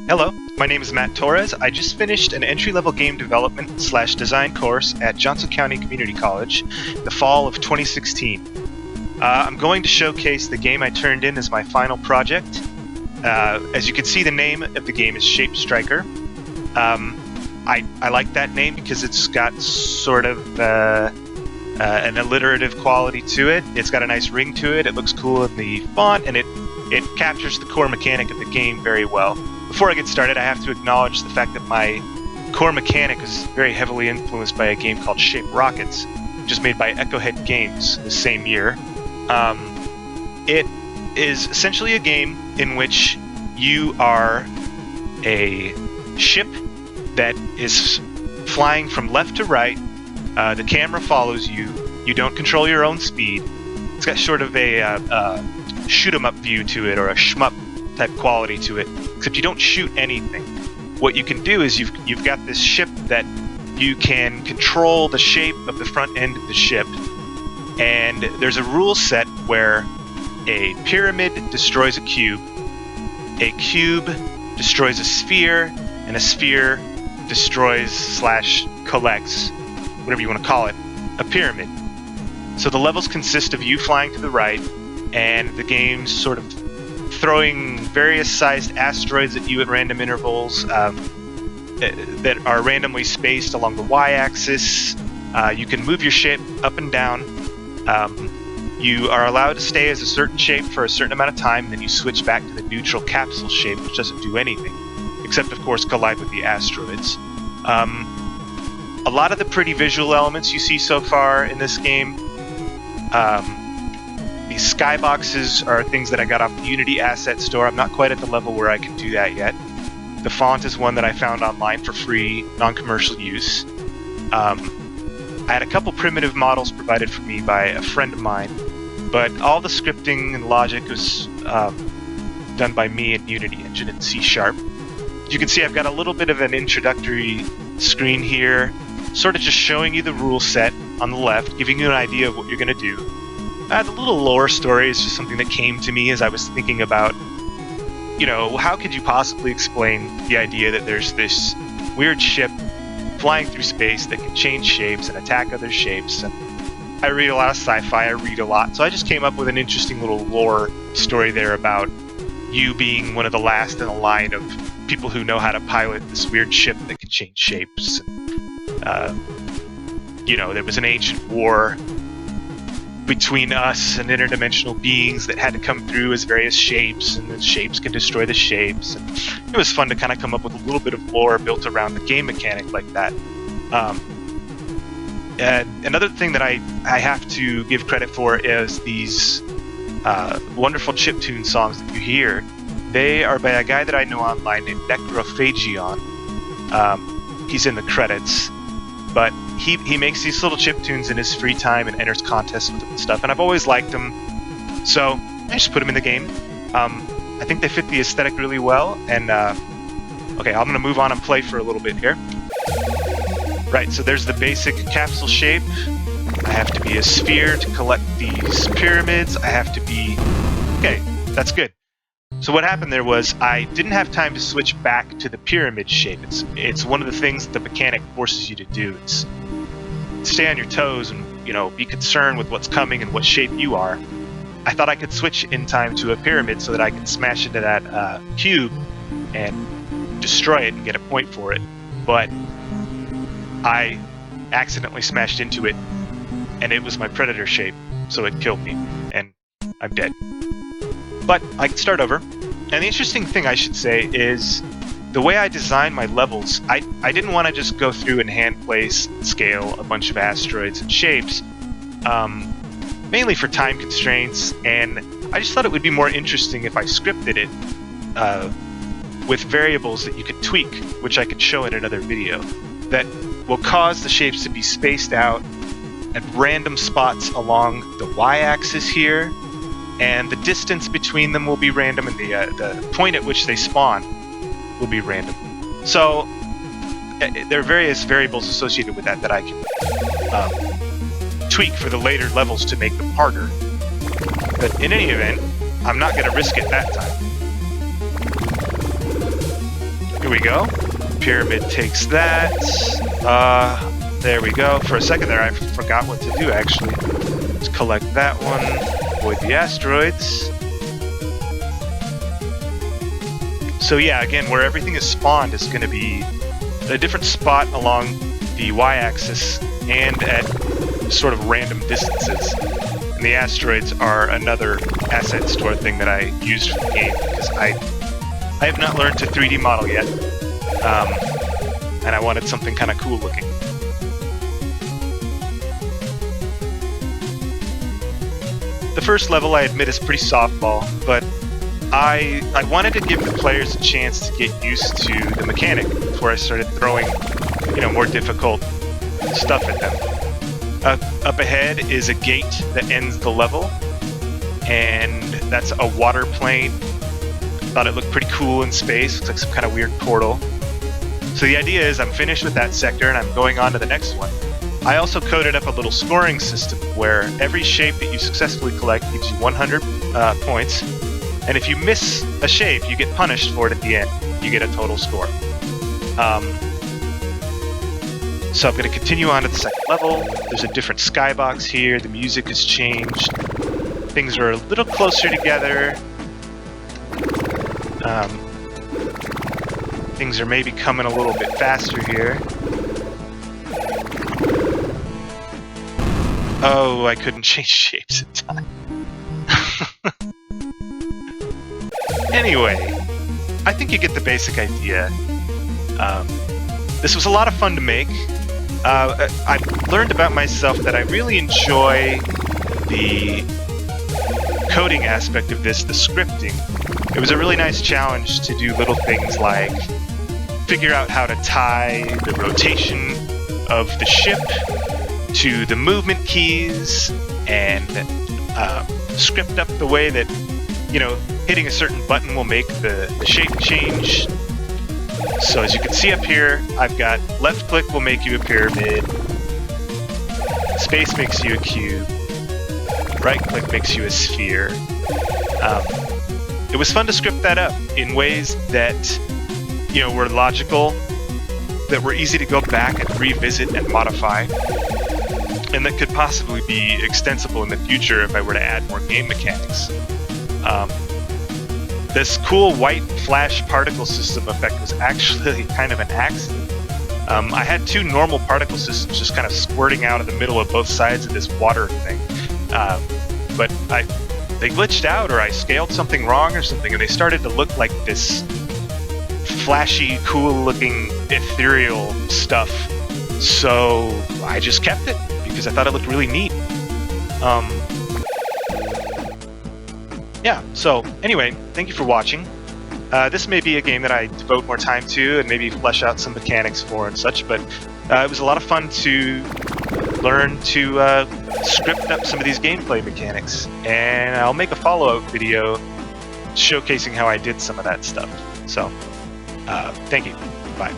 Hello, my name is Matt Torres. I just finished an entry-level game development / design course at Johnson County Community College the fall of 2016. I'm going to showcase the game I turned in as my final project. As you can see, the name of the game is Shape Striker. I like that name because it's got sort of an alliterative quality to it. It's got a nice ring to it. It looks cool in the font, and it captures the core mechanic of the game very well. Before I get started, I have to acknowledge the fact that my core mechanic is very heavily influenced by a game called Shape Rockets, which is made by Echo Head Games the same year. It is essentially a game in which you are a ship that is flying from left to right. The camera follows you. You don't control your own speed. It's got sort of a shoot-'em-up view to it, or a shmup type quality to it, except you don't shoot anything. What you can do is you've got this ship that you can control the shape of the front end of the ship, and there's a rule set where a pyramid destroys a cube destroys a sphere, and a sphere destroys / collects, whatever you want to call it, a pyramid. So the levels consist of you flying to the right, and the game's sort of throwing various sized asteroids at you at random intervals that are randomly spaced along the y-axis. You can move your ship up and down. You are allowed to stay as a certain shape for a certain amount of time, and then you switch back to the neutral capsule shape, which doesn't do anything, except of course collide with the asteroids. A lot of the pretty visual elements you see so far in this game, these skyboxes are things that I got off the Unity Asset Store. I'm not quite at the level where I can do that yet. The font is one that I found online for free, non-commercial use. I had a couple primitive models provided for me by a friend of mine, but all the scripting and logic was done by me in Unity Engine in C#. You can see I've got a little bit of an introductory screen here, sort of just showing you the rule set on the left, giving you an idea of what you're going to do. The little lore story is just something that came to me as I was thinking about, how could you possibly explain the idea that there's this weird ship flying through space that can change shapes and attack other shapes. And I read a lot of sci-fi, I read a lot, so I just came up with an interesting little lore story there about you being one of the last in a line of people who know how to pilot this weird ship that can change shapes. There was an ancient war between us and interdimensional beings that had to come through as various shapes, and the shapes can destroy the shapes. And it was fun to kind of come up with a little bit of lore built around the game mechanic like that. And another thing that I have to give credit for is these wonderful chiptune songs that you hear. They are by a guy that I know online named Necrophagion. He's in the credits, but he makes these little chiptunes in his free time and enters contests with them and stuff, and I've always liked them, so I just put them in the game. I think they fit the aesthetic really well, and okay, I'm gonna move on and play for a little bit here. Right, so there's the basic capsule shape. I have to be a sphere to collect these pyramids. I have to be... Okay, that's good. So what happened there was I didn't have time to switch back to the pyramid shape. It's one of the things that the mechanic forces you to do. It's stay on your toes and, be concerned with what's coming and what shape you are. I thought I could switch in time to a pyramid so that I could smash into that cube and destroy it and get a point for it. But I accidentally smashed into it, and it was my predator shape, so it killed me, and I'm dead. But I can start over. And the interesting thing I should say is the way I designed my levels, I didn't want to just go through and hand place and scale a bunch of asteroids and shapes, mainly for time constraints, and I just thought it would be more interesting if I scripted it with variables that you could tweak, which I could show in another video, that will cause the shapes to be spaced out at random spots along the y-axis here, and the distance between them will be random, and the point at which they spawn will be random. So there are various variables associated with that I can tweak for the later levels to make them harder. But in any event, I'm not going to risk it that time. Here we go. Pyramid takes that. There we go. For a second there, I forgot what to do, actually. Let's collect that one. Avoid the asteroids. So yeah, again, where everything is spawned is going to be a different spot along the y-axis and at sort of random distances. And the asteroids are another asset store thing that I used for the game, because I have not learned to 3D model yet. And I wanted something kind of cool looking. The first level, I admit, is pretty softball, but I wanted to give the players a chance to get used to the mechanic before I started throwing, more difficult stuff at them. Up ahead is a gate that ends the level, and that's a water plane. Thought it looked pretty cool in space. Looks like some kind of weird portal. So the idea is I'm finished with that sector and I'm going on to the next one. I also coded up a little scoring system where every shape that you successfully collect gives you 100 points, and if you miss a shape, you get punished for it at the end. You get a total score. So I'm going to continue on to the second level. There's a different skybox here. The music has changed. Things are a little closer together. Things are maybe coming a little bit faster here. Oh, I couldn't change shapes in time. Anyway, I think you get the basic idea. This was a lot of fun to make. I learned about myself that I really enjoy the coding aspect of this, the scripting. It was a really nice challenge to do little things like figure out how to tie the rotation of the ship to the movement keys, and script up the way that, hitting a certain button will make the shape change. So as you can see up here, I've got left click will make you a pyramid, space makes you a cube, right click makes you a sphere. It was fun to script that up in ways that, were logical, that were easy to go back and revisit and modify, and that could possibly be extensible in the future if I were to add more game mechanics. This cool white flash particle system effect was actually kind of an accident. I had two normal particle systems just kind of squirting out of the middle of both sides of this water thing. But they glitched out, or I scaled something wrong or something, and they started to look like this flashy, cool-looking, ethereal stuff. So I just kept it, because I thought it looked really neat. Yeah, so anyway, thank you for watching. This may be a game that I devote more time to and maybe flesh out some mechanics for and such, but it was a lot of fun to learn to script up some of these gameplay mechanics. And I'll make a follow-up video showcasing how I did some of that stuff. So, thank you. Bye.